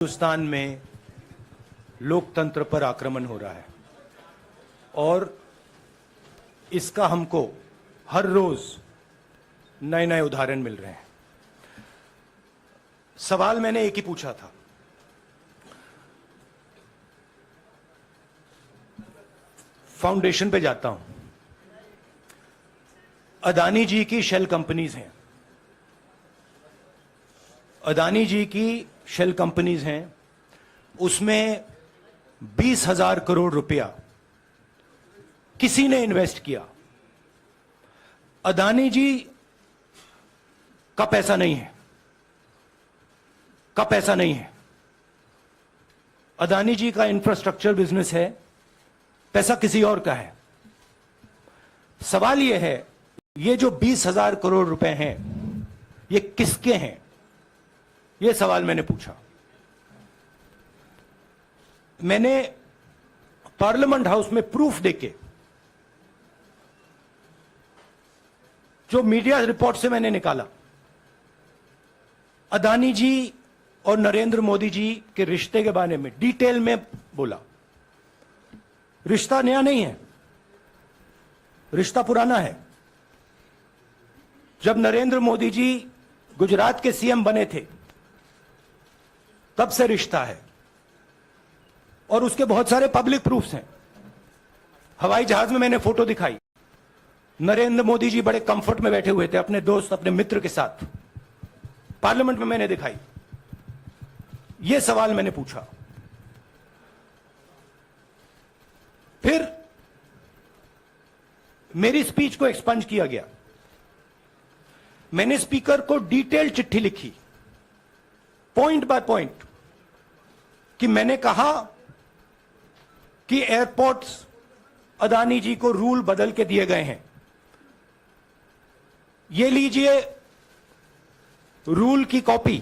हिंदुस्तान में लोकतंत्र पर आक्रमण हो रहा है और इसका हमको हर रोज नए नए उदाहरण मिल रहे हैं। सवाल मैंने एक ही पूछा था, फाउंडेशन पे जाता हूं, अदानी जी की शेल कंपनीज हैं, अदानी जी की शेल कंपनीज हैं, उसमें 20,000 करोड़ रुपया किसी ने इन्वेस्ट किया। अदानी जी का पैसा नहीं है, का पैसा नहीं है। अदानी जी का इंफ्रास्ट्रक्चर बिजनेस है, पैसा किसी और का है। सवाल यह है, ये जो 20,000 करोड़ रुपए हैं, ये किसके हैं? यह सवाल मैंने पूछा। मैंने पार्लियामेंट हाउस में प्रूफ देके, जो मीडिया रिपोर्ट से मैंने निकाला, अदानी जी और नरेंद्र मोदी जी के रिश्ते के बारे में डिटेल में बोला। रिश्ता नया नहीं है, रिश्ता पुराना है। जब नरेंद्र मोदी जी गुजरात के सीएम बने थे, तब से रिश्ता है और उसके बहुत सारे पब्लिक प्रूफ्स हैं। हवाई जहाज में मैंने फोटो दिखाई, नरेंद्र मोदी जी बड़े कंफर्ट में बैठे हुए थे अपने दोस्त, अपने मित्र के साथ। पार्लियामेंट में मैंने दिखाई। यह सवाल मैंने पूछा। फिर मेरी स्पीच को एक्सपंज किया गया। मैंने स्पीकर को डिटेल चिट्ठी लिखी, पॉइंट बाय पॉइंट, कि मैंने कहा कि एयरपोर्ट्स अदानी जी को रूल बदल के दिए गए हैं। ये लीजिए रूल की कॉपी,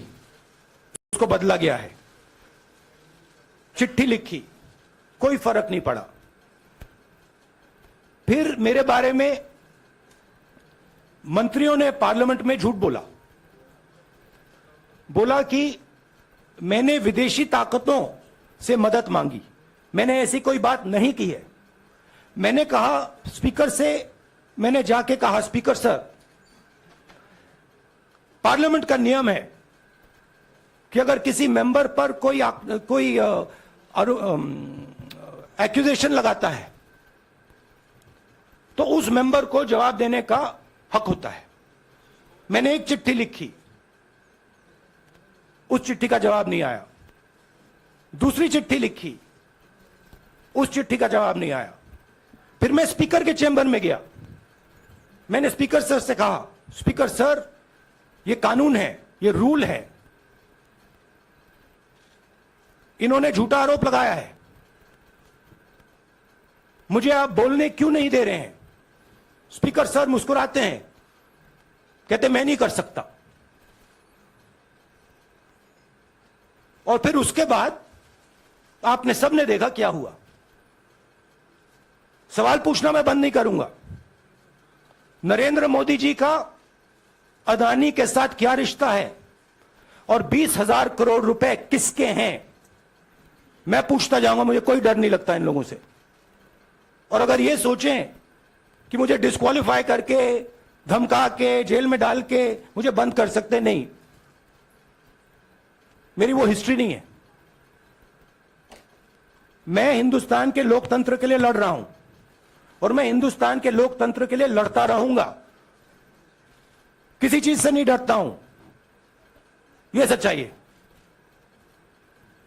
उसको बदला गया है। चिट्ठी लिखी, कोई फर्क नहीं पड़ा। फिर मेरे बारे में मंत्रियों ने पार्लियामेंट में झूठ बोला, बोला कि मैंने विदेशी ताकतों से मदद मांगी। मैंने ऐसी कोई बात नहीं की है। मैंने कहा स्पीकर से, मैंने जाके कहा, स्पीकर सर, पार्लियामेंट का नियम है कि अगर किसी मेंबर पर कोई एक्यूजेशन लगाता है तो उस मेंबर को जवाब देने का हक होता है। मैंने एक चिट्ठी लिखी, उस चिट्ठी का जवाब नहीं आया। दूसरी चिट्ठी लिखी, उस चिट्ठी का जवाब नहीं आया। फिर मैं स्पीकर के चेंबर में गया। मैंने स्पीकर सर से कहा, स्पीकर सर, ये कानून है, ये रूल है, इन्होंने झूठा आरोप लगाया है, मुझे आप बोलने क्यों नहीं दे रहे हैं? स्पीकर सर मुस्कुराते हैं, कहते मैं नहीं कर सकता। और फिर उसके बाद आपने सबने देखा क्या हुआ। सवाल पूछना मैं बंद नहीं करूंगा। नरेंद्र मोदी जी का अदानी के साथ क्या रिश्ता है और 20,000 करोड़ रुपए किसके हैं, मैं पूछता जाऊंगा। मुझे कोई डर नहीं लगता इन लोगों से। और अगर ये सोचें कि मुझे डिस्क्वालीफाई करके, धमका के, जेल में डाल के मुझे बंद कर सकते, नहीं, मेरी वो हिस्ट्री नहीं है। मैं हिंदुस्तान के लोकतंत्र के लिए लड़ रहा हूं और मैं हिंदुस्तान के लोकतंत्र के लिए लड़ता रहूंगा। किसी चीज से नहीं डरता हूं, यह सच्चाई है।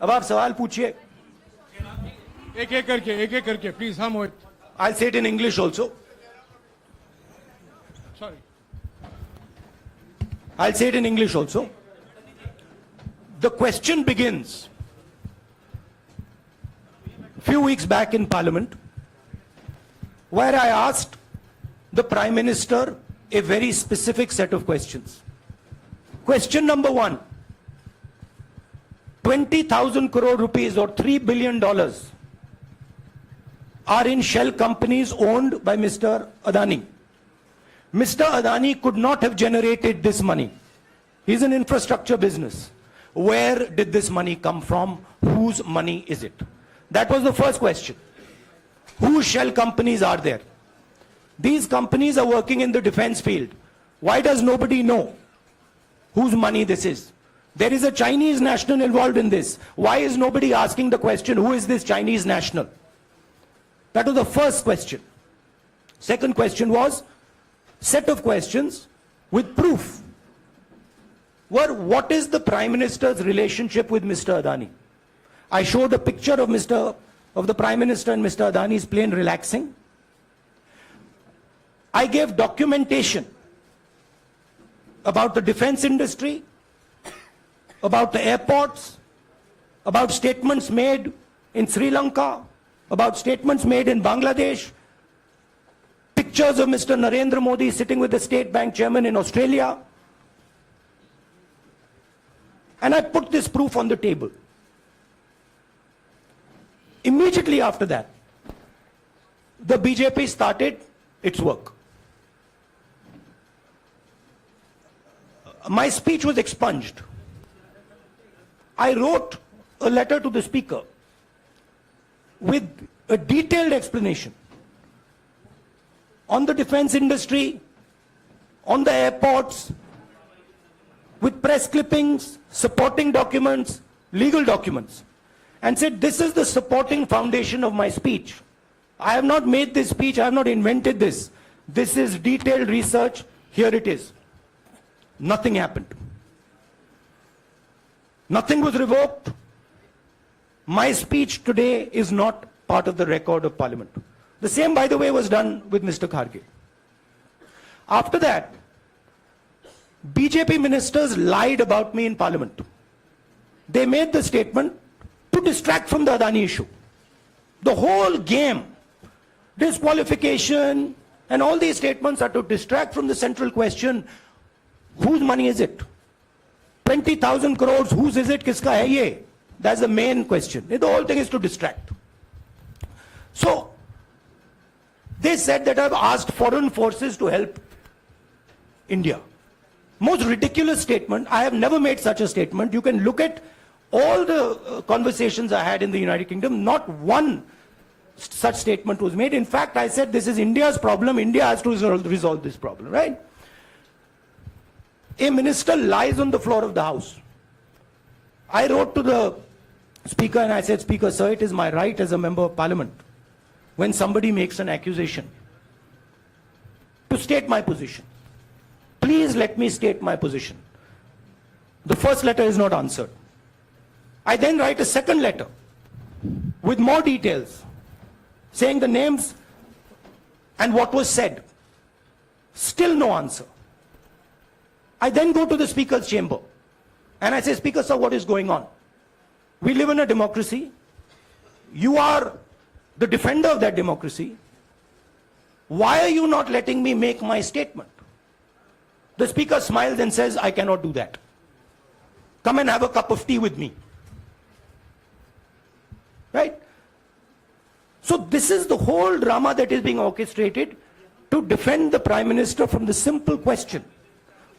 अब आप सवाल पूछिए। एक एक करके प्लीज। हाँ मोहित, I'll say it in English also. Sorry. I'll say it in English also. The question begins few weeks back in Parliament, where I asked the Prime Minister a very specific set of questions. Question number 1, 20,000 crore rupees or $3 billion are in shell companies owned by Mr. Adani. Mr. Adani could not have generated this money. He's an infrastructure business. where did this money come from? Whose money is it? That was the first question. Whose shell companies are there? These companies are working in the defense field. Why does nobody know whose money this is? There is a Chinese national involved in this. Why is nobody asking the question, who is this Chinese national? That was the first question. Second question was, set of questions with proof. Were, what is the Prime Minister's relationship with Mr. Adani? I showed a picture of the Prime Minister and Mr. Adani's plane relaxing. I gave documentation about the defense industry, about the airports, about statements made in Sri Lanka, about statements made in Bangladesh, pictures of Mr. Narendra Modi sitting with the State Bank chairman in Australia. And I put this proof on the table. Immediately after that, the BJP started its work. My speech was expunged. I wrote a letter to the Speaker with a detailed explanation on the defense industry, on the airports, with press clippings, supporting documents, legal documents, and said, this is the supporting foundation of my speech. I have not made this speech, I have not invented this. This is detailed research, here it is. Nothing happened. Nothing was revoked. My speech today is not part of the record of Parliament. The same, by the way, was done with Mr. Kharge. After that, BJP ministers lied about me in Parliament. They made the statement to distract from the Adani issue. The whole game, disqualification, and all these statements are to distract from the central question, whose money is it? 20,000 crores, whose is it? Kiska hai ye? That's the main question. The whole thing is to distract. So, they said that I've asked foreign forces to help India. Most ridiculous statement. I have never made such a statement. You can look at all the conversations I had in the United Kingdom. Not one such statement was made. In fact, I said this is India's problem. India has to resolve this problem, right? A minister lies on the floor of the House. I wrote to the Speaker and I said, Speaker, sir, it is my right as a member of Parliament, when somebody makes an accusation, to state my position. Please let me state my position. The first letter is not answered. I then write a second letter with more details, saying the names and what was said. Still no answer. I then go to the Speaker's chamber and I say, Speaker, sir, what is going on? We live in a democracy. You are the defender of that democracy. Why are you not letting me make my statement? The Speaker smiles and says, I cannot do that. Come and have a cup of tea with me. Right? So this is the whole drama that is being orchestrated to defend the Prime Minister from the simple question,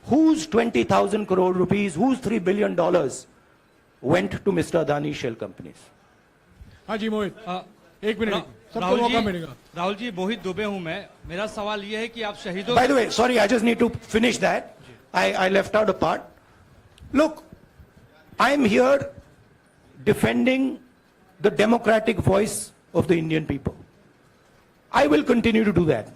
whose 20,000 crore rupees, whose $3 billion went to Mr. Adani shell companies? हाँ जी मोहित, एक minute सबको राहुल मौका जी, मिलेगा. राहुल जी, मोहित दुबे हूं मैं. मेरा सवाल ये है कि आप शहीदों By the way, sorry, I just need to finish that. I left out a part. Look, I'm here defending the democratic voice of the Indian people. I will continue to do that.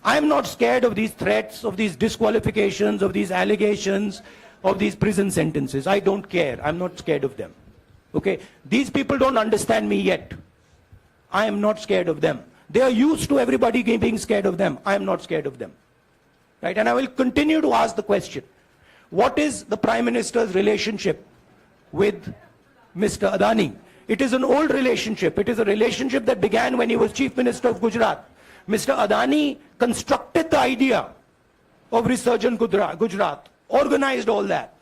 I'm not scared of these threats, of these disqualifications, of these allegations, of these prison sentences. I don't care. I'm not scared of them. Okay? These people don't understand me yet. I am not scared of them. They are used to everybody being scared of them. I am not scared of them. Right? And I will continue to ask the question, what is the Prime Minister's relationship with Mr. Adani? It is an old relationship. It is a relationship that began when he was Chief Minister of Gujarat. Mr. Adani constructed the idea of Resurgent Gujarat, organized all that.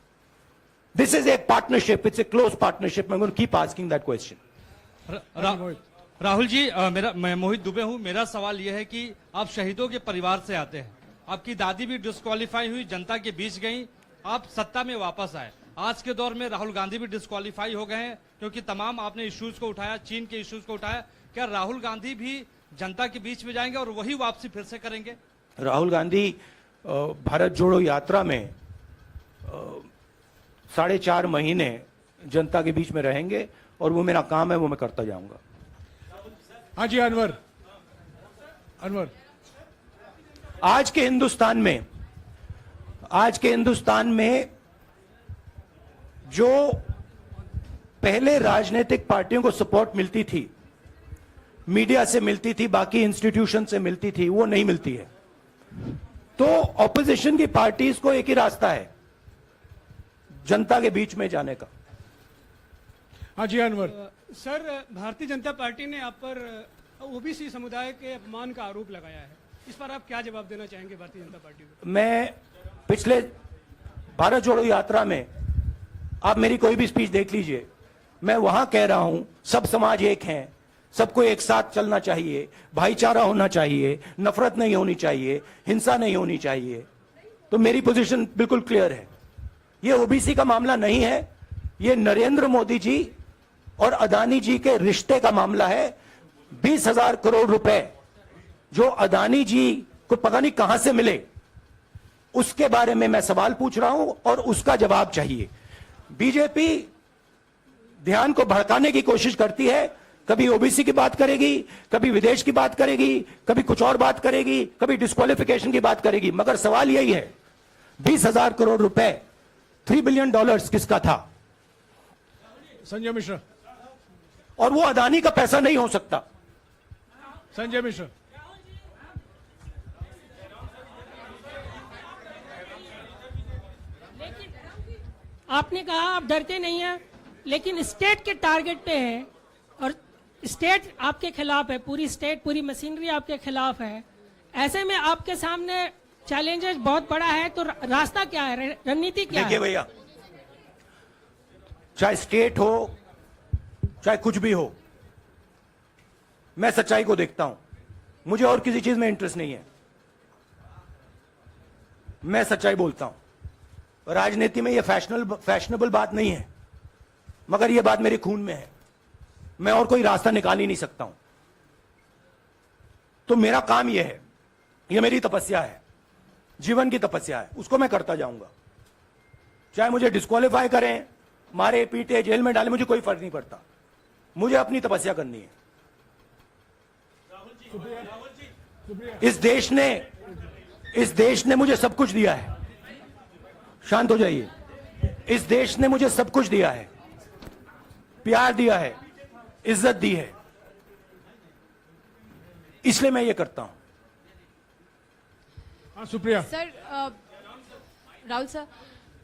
This is a partnership. It's a close partnership. I'm going to keep asking that question. Rahul ji, मैं मोहित दुबे हूं. मेरा सवाल यह है कि आप शहीदों के परिवार से आते हैं. आपकी दादी भी डिस्क्वालीफाई हुई, जनता के बीच गई, आप सत्ता में वापस आए. आज के दौर में राहुल गांधी भी डिस्क्वालीफाई हो गए हैं, क्योंकि तमाम आपने इश्यूज को उठाया, चीन के इश्यूज को उठाया। क्या राहुल गांधी भी जनता के बीच में जाएंगे और वही वापसी फिर से करेंगे? राहुल गांधी भारत जोड़ो यात्रा में 4.5 महीने जनता के बीच में रहेंगे और वो मेरा काम है, वो मैं करता जाऊंगा। हाँ जी अनवर, अनवर आज के हिंदुस्तान में जो पहले राजनीतिक पार्टियों को सपोर्ट मिलती थी, मीडिया से मिलती थी, बाकी इंस्टीट्यूशन से मिलती थी, वो नहीं मिलती है। तो ऑपोजिशन की पार्टीज को एक ही रास्ता है, जनता के बीच में जाने का। हाँ जी अनवर। सर, भारतीय जनता पार्टी ने आप पर ओबीसी समुदाय के अपमान का आरोप लगाया है, इस पर आप क्या जवाब देना चाहेंगे भारतीय जनता पार्टी को? मैं पिछले भारत जोड़ो यात्रा में, आप मेरी कोई भी स्पीच देख लीजिए, मैं वहां कह रहा हूं सब समाज एक हैं, सबको एक साथ चलना चाहिए, भाईचारा होना चाहिए, नफरत नहीं होनी चाहिए, हिंसा नहीं होनी चाहिए। तो मेरी पोजीशन बिल्कुल क्लियर है। ये ओबीसी का मामला नहीं है, ये नरेंद्र मोदी जी और अदानी जी के रिश्ते का मामला है। 20,000 करोड़ रुपए जो अदानी जी को पता नहीं कहां से मिले, उसके बारे में मैं सवाल पूछ रहा हूं और उसका जवाब चाहिए। बीजेपी ध्यान को भड़काने की कोशिश करती है, कभी ओबीसी की बात करेगी, कभी विदेश की बात करेगी, कभी कुछ और बात करेगी, कभी डिस्क्वालिफिकेशन की बात करेगी, मगर सवाल यही है 20,000 करोड़ रुपए, $3 बिलियन किसका था? संजय मिश्रा। और वो अदानी का पैसा नहीं हो सकता। संजय मिश्रा। आपने कहा आप डरते नहीं हैं, लेकिन स्टेट के टारगेट पे हैं और स्टेट आपके खिलाफ है, पूरी स्टेट, पूरी मशीनरी आपके खिलाफ है। ऐसे में आपके सामने चैलेंजेस बहुत बड़ा है, तो रास्ता क्या है, रणनीति क्या है? देखिए भैया, चाहे स्टेट हो, चाहे कुछ भी हो, मैं सच्चाई को देखता हूं। मुझे और किसी चीज में इंटरेस्ट नहीं है, मैं सच्चाई बोलता हूं। राजनीति में यह फैशनेबल बात नहीं है, मगर यह बात मेरे खून में है। मैं और कोई रास्ता निकाल ही नहीं सकता हूं। तो मेरा काम यह है, यह मेरी तपस्या है, जीवन की तपस्या है, उसको मैं करता जाऊंगा। चाहे मुझे डिस्क्वालीफाई करें, मारे पीटे, जेल में डाले, मुझे कोई फर्क नहीं पड़ता। मुझे अपनी तपस्या करनी है। इस देश ने मुझे सब कुछ दिया है। शांत हो जाइए। इस देश ने मुझे सब कुछ दिया है, प्यार दिया है, इज्जत दी है, इसलिए मैं ये करता हूं। हाँ Supriya. Sir, Rahul sir,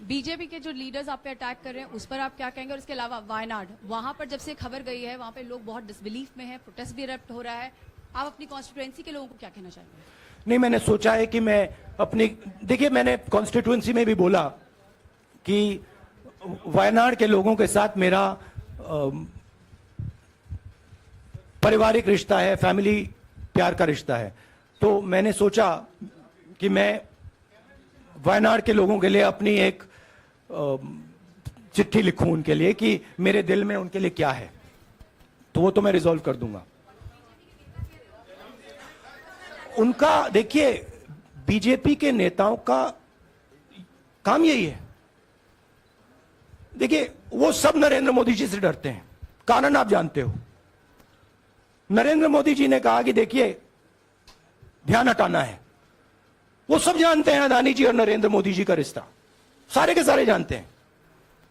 BJP के जो लीडर्स आप पे अटैक कर रहे हैं उस पर आप क्या कहेंगे? और इसके अलावा वायनाड, वहां पर जब से खबर गई है, वहां पे लोग बहुत डिसबिलीफ में हैं, प्रोटेस्ट भी इरप्ट हो रहा है। आप अपनी कॉन्स्टिट्यूएंसी के लोगों को क्या कहना चाहेंगे? नहीं, मैंने सोचा है कि मैं अपनी, देखिए मैंने कॉन्स्टिट्यूएंसी में भी बोला कि वायनाड के लोगों के साथ मेरा पारिवारिक रिश्ता है, फैमिली प्यार का रिश्ता है। तो मैंने सोचा कि मैं वायनाड के लोगों के लिए अपनी एक चिट्ठी लिखूं उनके लिए कि मेरे दिल में उनके लिए क्या है, तो वो तो मैं रिजॉल्व कर दूंगा। उनका, देखिए बीजेपी के नेताओं का काम यही है। देखिए वो सब नरेंद्र मोदी जी से डरते हैं, कारण आप जानते हो। नरेंद्र मोदी जी ने कहा कि देखिए ध्यान हटाना है। वो सब जानते हैं अदानी जी और नरेंद्र मोदी जी का रिश्ता, सारे के सारे जानते हैं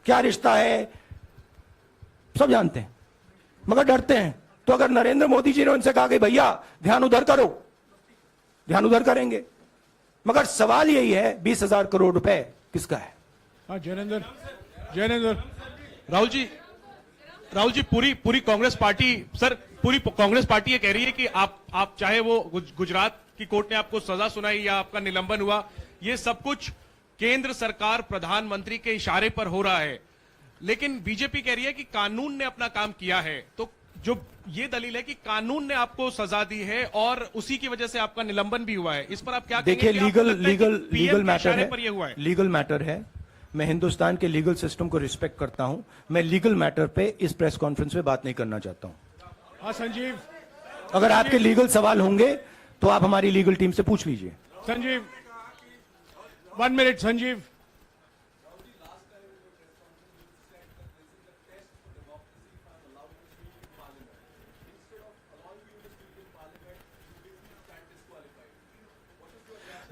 क्या रिश्ता है, सब जानते हैं, मगर डरते हैं। तो अगर नरेंद्र मोदी जी ने उनसे कहा कि भैया ध्यान उधर करो, ध्यान उधर करेंगे। मगर सवाल यही है 20,000 करोड़ रुपए किसका है? हाँ जैनेंद्र। जैनेंद्र। राहुल जी पूरी कांग्रेस पार्टी, सर पूरी कांग्रेस पार्टी ये कह रही है कि आप चाहे वो गुजरात की कोर्ट ने आपको सजा सुनाई या आपका निलंबन हुआ, ये सब कुछ केंद्र सरकार प्रधानमंत्री के इशारे पर हो रहा है। लेकिन बीजेपी कह रही है कि कानून ने अपना काम किया है। तो जो ये दलील है कि कानून ने आपको सजा दी है और उसी की वजह से आपका निलंबन भी हुआ है, इस पर आप क्या देखिए कहेंगे? लीगल मैटर है, पर ये हुआ है। लीगल मैटर है। मैं हिंदुस्तान के लीगल सिस्टम को रिस्पेक्ट करता हूं। मैं लीगल मैटर पे इस प्रेस कॉन्फ्रेंस में बात नहीं करना चाहता हूं। हाँ संजीव, अगर आपके लीगल सवाल होंगे तो आप हमारी लीगल टीम से पूछ लीजिए। Sanjeev 1 minute Sanjeev.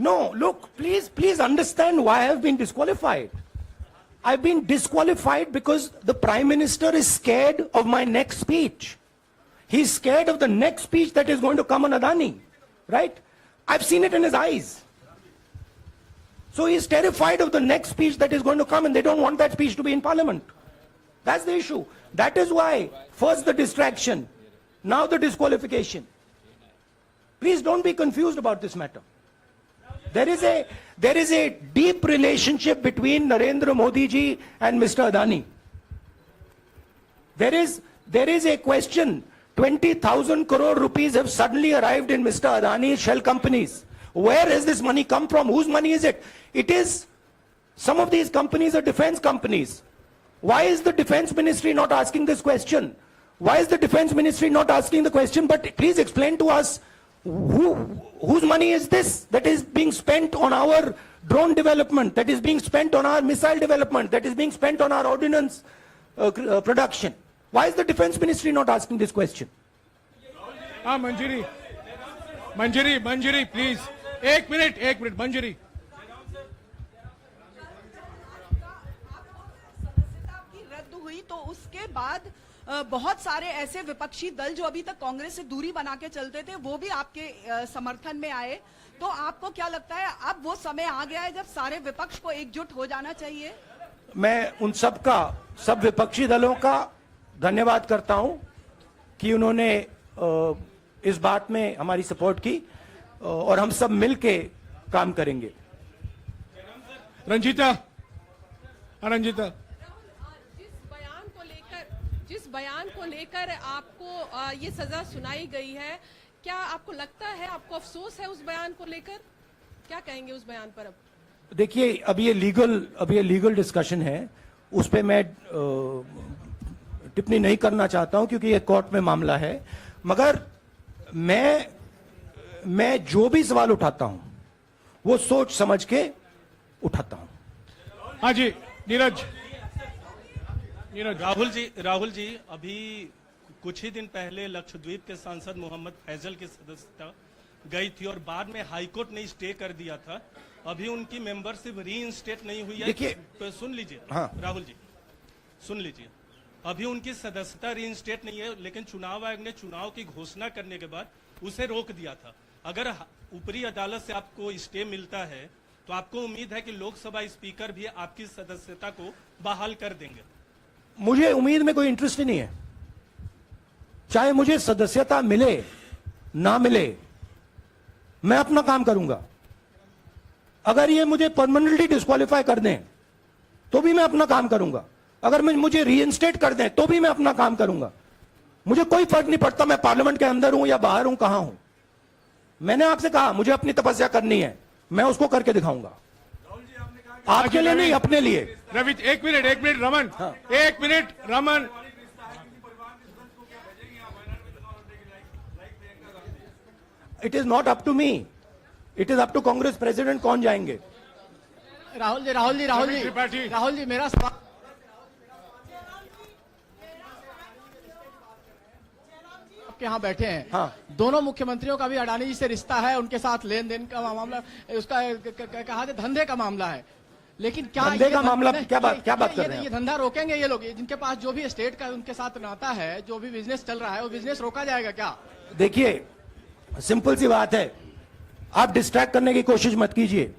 No, look, please understand why I have been disqualified. I've been disqualified because the Prime Minister is scared of my next speech. He's scared of the next speech that is going to come on Adani, right? I've seen it in his eyes. So he's terrified of the next speech that is going to come, and they don't want that speech to be in Parliament. That's the issue. That is why, first the distraction, now the disqualification. Please don't be confused about this matter. There is a deep relationship between Narendra Modi ji and Mr. Adani. There is a question. 20,000 crore rupees have suddenly arrived in Mr. Adani's shell companies. Where has this money come from? Whose money is it? It is, some of these companies are defense companies. Why is the defense ministry not asking this question? Why is the defense ministry not asking the question? But please explain to us, whose money is this that is being spent on our drone development, that is being spent on our missile development, that is being spent on our ordnance production? Why is the defense ministry not asking this question? हाँ मंजरी, please एक minute मंजरी। सदस्यता की रद्द हुई तो उसके बाद बहुत सारे ऐसे विपक्षी दल जो अभी तक कांग्रेस से दूरी बना के चलते थे वो भी आपके समर्थन में आए। तो आपको क्या लगता है अब वो समय आ गया है जब सारे विपक्ष को एकजुट हो जाना चाहिए? मैं उन सब विपक्षी दलों का धन्यवाद करता हूं कि उन्होंने इस बात में हमारी सपोर्ट की और हम सब मिलके काम करेंगे। रंजीता, जिस बयान को लेकर आपको ये सजा सुनाई गई है, क्या आपको लगता है, आपको अफसोस है उस बयान को लेकर? क्या कहेंगे उस बयान पर? अब देखिए, अब ये लीगल डिस्कशन है, उस पे मैं टिप्पणी नहीं करना चाहता हूं क्योंकि ये कोर्ट में मामला है। मगर मैं जो भी सवाल उठाता हूं वो सोच समझ के उठाता हूं। हाँ जी नीरज। राहुल जी अभी कुछ ही दिन पहले लक्षद्वीप के सांसद मोहम्मद फैजल की सदस्यता गई थी और बाद में हाईकोर्ट ने स्टे कर दिया था। अभी उनकी मेंबरशिप रीइंस्टेट नहीं हुई है। देखिए, तो सुन लीजिए। हाँ। राहुल जी सुन लीजिए, अभी उनकी सदस्यता रीइंस्टेट नहीं है, लेकिन चुनाव आयोग ने चुनाव की घोषणा करने के बाद उसे रोक दिया था। अगर ऊपरी अदालत से आपको स्टे मिलता है तो आपको उम्मीद है कि लोकसभा स्पीकर भी आपकी सदस्यता को बहाल कर देंगे? मुझे उम्मीद में कोई इंटरेस्ट ही नहीं है। चाहे मुझे सदस्यता मिले ना मिले, मैं अपना काम करूंगा। अगर ये मुझे परमानेंटली डिस्क्वालीफाई कर दें तो भी मैं अपना काम करूंगा। अगर मुझे रीइंस्टेट कर दें तो भी मैं अपना काम करूंगा। मुझे कोई फर्क नहीं पड़ता मैं पार्लियामेंट के अंदर हूं या बाहर हूं, कहां हूं। मैंने आपसे कहा मुझे अपनी तपस्या करनी है, मैं उसको करके दिखाऊंगा। आपके लिए नहीं, अपने लिए। रवि एक मिनट रमन। हाँ। एक minute Raman. It is not up to me, it is up to Congress president कौन जाएंगे। राहुल जी मेरा सवाल आपके यहाँ बैठे हैं। हाँ। दोनों मुख्यमंत्रियों का भी अडानी जी से रिश्ता है, उनके साथ लेन देन का मामला, उसका कहा धंधे का मामला है। लेकिन क्या धंधे का मामला क्या बात कर रहे हैं? ये धंधा रोकेंगे ये लोग? जिनके पास जो भी स्टेट का उनके साथ नाता है, जो भी बिजनेस चल रहा है, वो बिजनेस रोका जाएगा क्या? देखिए, सिंपल सी बात है, आप डिस्ट्रैक्ट करने की कोशिश मत कीजिए।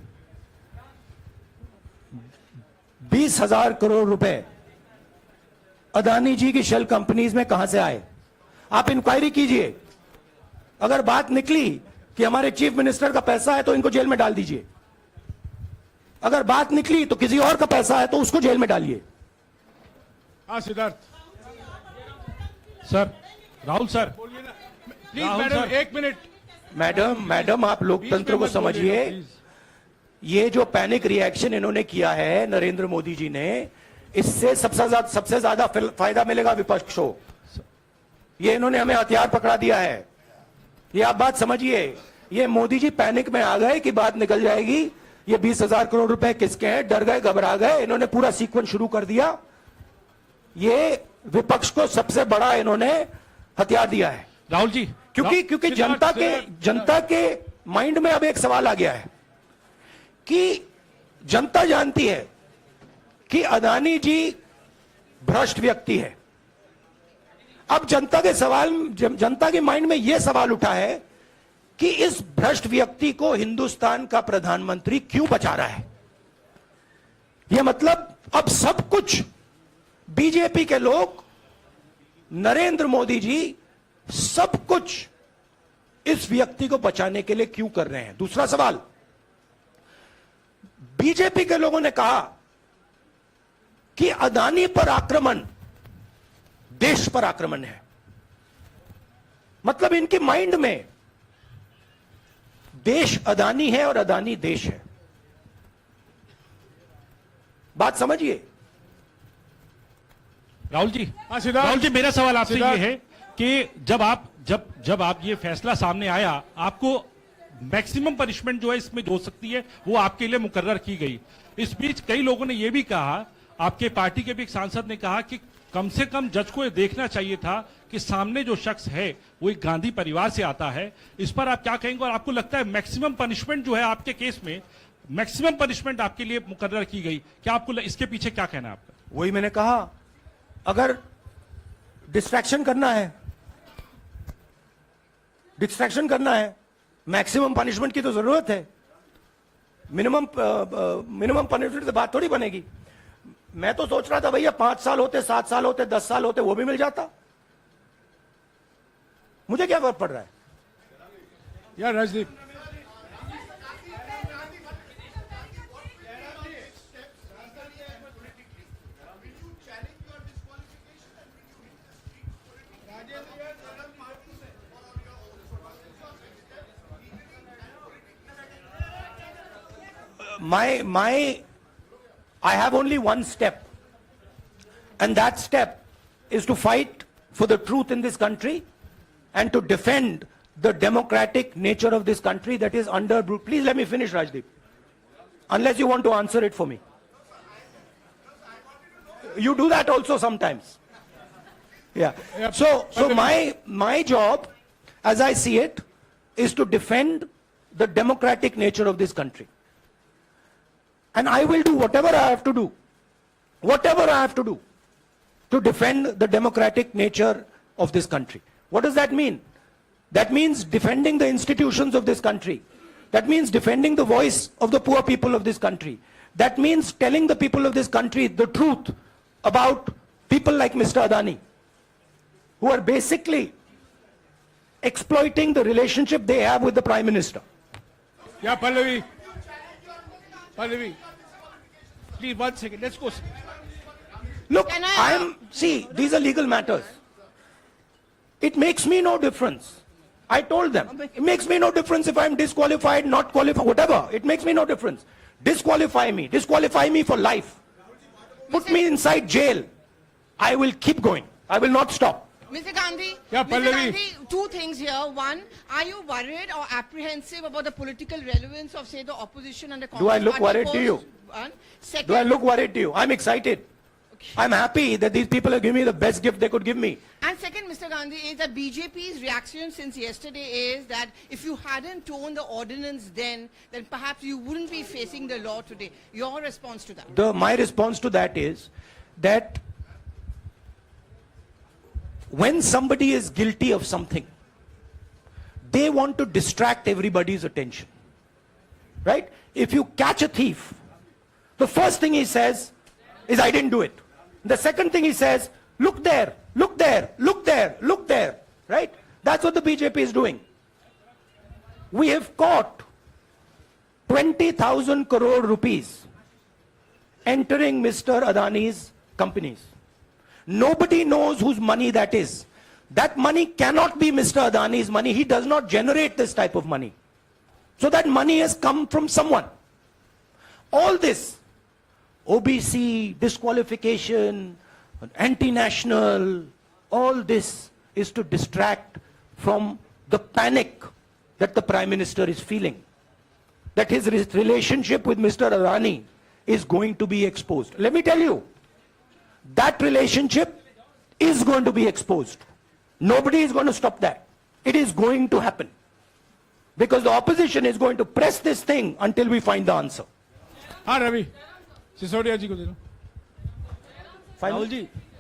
20,000 करोड़ रुपए अदानी जी की शेल कंपनीज में कहां से आए? आप इंक्वायरी कीजिए। अगर बात निकली कि हमारे चीफ मिनिस्टर का पैसा है तो इनको जेल में डाल दीजिए। अगर बात निकली तो किसी और का पैसा है तो उसको जेल में डालिए। हाँ Siddharth sir, Rahul sir, please madam एक मिनट। मैडम आप लोकतंत्र को समझिए। ये जो पैनिक रिएक्शन इन्होंने किया है नरेंद्र मोदी जी ने, इससे सबसे ज्यादा फायदा मिलेगा विपक्ष को। ये इन्होंने हमें हथियार पकड़ा दिया है। ये आप बात समझिए, ये मोदी जी पैनिक में आ गए कि बात निकल जाएगी, ये 20,000 करोड़ रुपए किसके हैं, डर गए, घबरा गए, इन्होंने पूरा सीक्वेंस शुरू कर दिया। ये विपक्ष को सबसे बड़ा इन्होंने हथियार दिया है राहुल जी, क्योंकि जनता के माइंड में अब एक सवाल आ गया है कि जनता जानती है कि अदानी जी भ्रष्ट व्यक्ति है। अब जनता के माइंड में यह सवाल उठा है कि इस भ्रष्ट व्यक्ति को हिंदुस्तान का प्रधानमंत्री क्यों बचा रहा है। यह मतलब अब सब कुछ बीजेपी के लोग, नरेंद्र मोदी जी सब कुछ इस व्यक्ति को बचाने के लिए क्यों कर रहे हैं। दूसरा सवाल, बीजेपी के लोगों ने कहा कि अदानी पर आक्रमण देश पर आक्रमण है। मतलब इनके माइंड में देश अदानी है और अदानी देश है। बात समझिए राहुल जी। हाँ, सिद्धार्थ। राहुल जी, मेरा सवाल आपसे ये सिद्धार्थ। है कि जब आप ये फैसला सामने आया, आपको मैक्सिमम पनिशमेंट जो है इसमें जो हो सकती है वो आपके लिए मुकर्रर की गई। इस बीच कई लोगों ने यह भी कहा, आपके पार्टी के भी एक सांसद ने कहा कि कम से कम जज को ये देखना चाहिए था कि सामने जो शख्स है वो एक गांधी परिवार से आता है। इस पर आप क्या कहेंगे, और आपको लगता है मैक्सिमम पनिशमेंट जो है आपके केस में, मैक्सिमम पनिशमेंट आपके लिए मुकर्रर की गई, क्या आपको इसके पीछे क्या कहना है आपका? वही मैंने कहा, अगर डिस्ट्रैक्शन करना है, मैक्सिमम पनिशमेंट की तो जरूरत है। मिनिमम पनिशमेंट से बात थोड़ी बनेगी। मैं तो सोच रहा था भैया 5 साल होते, 7 साल होते, 10 साल होते, वो भी मिल जाता। मुझे क्या फर्क पड़ रहा है यार Rajdeep, I have only one step, and that step is to fight for the truth in this country and to defend the democratic nature of this country that is under. Please let me finish, Rajdeep, unless you want to answer it for me. You do that also sometimes. Yeah. So my job, as I see it, is to defend the democratic nature of this country. And I will do whatever I have to do to defend the democratic nature of this country. What does that mean? That means defending the institutions of this country. That means defending the voice of the poor people of this country. That means telling the people of this country the truth about people like Mr. Adani, who are basically exploiting the relationship they have with the Prime Minister. yeah, Pallavi, please 1 second. Let's go. Look, see, these are legal matters. It makes me no difference. I told them, it makes me no difference if I'm disqualified, not qualified, whatever. It makes me no difference. Disqualify me for life. Put me inside jail. I will keep going. I will not stop. Mr. Gandhi, Yeah, Mr. Pallavi. Gandhi, 2 things here. One, are you worried or apprehensive about the political relevance of, say, the opposition and the Congress Do I look party worried to post? you? One. Second, Do I look worried to you? I'm excited. I'm happy that these people have given me the best gift they could give me. And second, Mr. Gandhi, is that BJP's reaction since yesterday is that if you hadn't torn the ordinance then perhaps you wouldn't be facing the law today. Your response to that? My response to that is that when somebody is guilty of something, they want to distract everybody's attention. Right? If you catch a thief, the first thing he says is, I didn't do it. The second thing he says, look there, look there, look there, look there. Right? That's what the BJP is doing. We have caught 20,000 crore rupees entering Mr. Adani's companies. Nobody knows whose money that is. That money cannot be Mr. Adani's money. He does not generate this type of money. So that money has come from someone. All this, OBC, disqualification, anti-national, all this is to distract from the panic that the Prime Minister is feeling, that his relationship with Mr. Adani is going to be exposed. Let me tell you, that relationship is going to be exposed. Nobody is going to stop that. It is going to happen. Because the opposition is going to press this thing until we find the answer. हाँ रवि सिसोदिया जी को दे दो।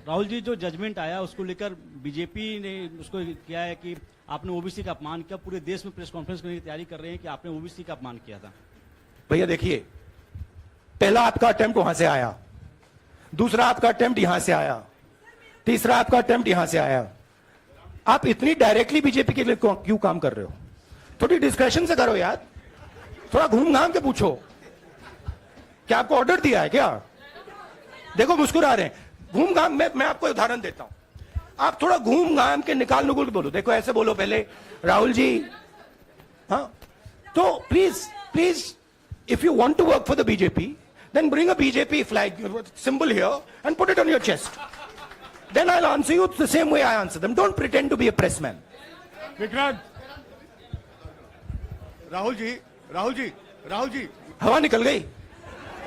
राहुल जी जो judgement आया उसको लेकर BJP ने उसको किया है कि आपने ओबीसी का अपमान किया, पूरे देश में प्रेस कॉन्फ्रेंस करने की तैयारी कर रहे हैं कि आपने ओबीसी का अपमान किया था। भैया देखिए, पहला आपका अटेम्प्ट वहां से आया, दूसरा आपका अटेम्प्ट यहां से आया, तीसरा आपका अटेम्प्ट यहां से आया। आप इतनी डायरेक्टली बीजेपी के लिए क्यों काम कर रहे हो? थोड़ी डिस्कशन से करो यार, थोड़ा घूम घाम के पूछो। क्या आपको ऑर्डर दिया है क्या? देखो मुस्कुरा रहे हैं। घूम घाम, मैं आपको उदाहरण देता हूं, आप थोड़ा घूम घाम के निकाल नुकुल के बोलो। देखो ऐसे बोलो पहले, राहुल जी, हाँ तो please if you want to work for the BJP, then bring a BJP flag symbol here and put it on your chest. Then I'll answer you the same way I answer them. Don't pretend to be a pressman. Vikrant Rahul ji हवा निकल गई।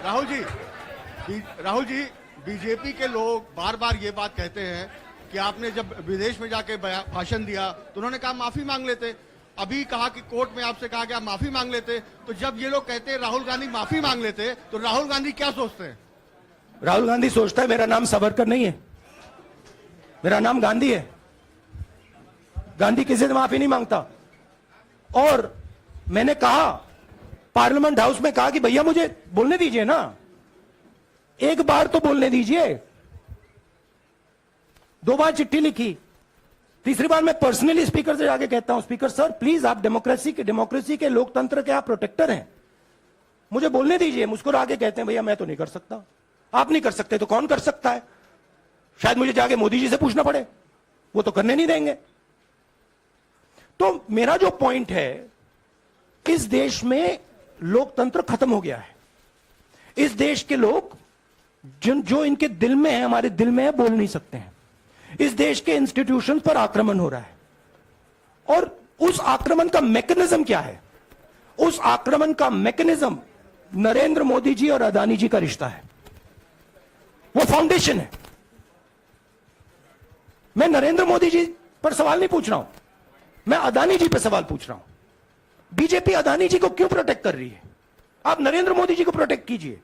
Rahul ji BJP के लोग बार बार ये बात कहते हैं कि आपने जब विदेश में जाके भाषण दिया तो उन्होंने कहा माफी मांग लेते, अभी कहा कि कोर्ट में आपसे कहा कि आप माफी मांग लेते। तो जब ये लोग कहते हैं राहुल गांधी माफी मांग लेते, तो राहुल गांधी क्या सोचते हैं? राहुल गांधी सोचता है मेरा नाम सावरकर नहीं है, मेरा नाम गांधी है। गांधी किसी से माफी नहीं मांगता। और मैंने कहा, पार्लियामेंट हाउस में कहा कि भैया मुझे बोलने दीजिए ना, एक बार तो बोलने दीजिए। 2 बार चिट्ठी लिखी, तीसरी बार मैं पर्सनली स्पीकर से जाके कहता हूं, स्पीकर सर प्लीज, आप डेमोक्रेसी के लोकतंत्र के आप प्रोटेक्टर हैं, मुझे बोलने दीजिए। मुस्कुरा के कहते हैं भैया मैं तो नहीं कर सकता। आप नहीं कर सकते तो कौन कर सकता है? शायद मुझे जाके मोदी जी से पूछना पड़े, वो तो करने नहीं देंगे। तो मेरा जो पॉइंट है, इस देश में लोकतंत्र खत्म हो गया है। इस देश के लोग जो इनके दिल में है, हमारे दिल में है, बोल नहीं सकते हैं। इस देश के इंस्टीट्यूशन पर आक्रमण हो रहा है। और उस आक्रमण का मैकेनिज्म क्या है? उस आक्रमण का मैकेनिज्म नरेंद्र मोदी जी और अदानी जी का रिश्ता है, वो फाउंडेशन है। मैं नरेंद्र मोदी जी पर सवाल नहीं पूछ रहा हूं, मैं अदानी जी पर सवाल पूछ रहा हूं। बीजेपी अदानी जी को क्यों प्रोटेक्ट कर रही है? आप नरेंद्र मोदी जी को प्रोटेक्ट कीजिए।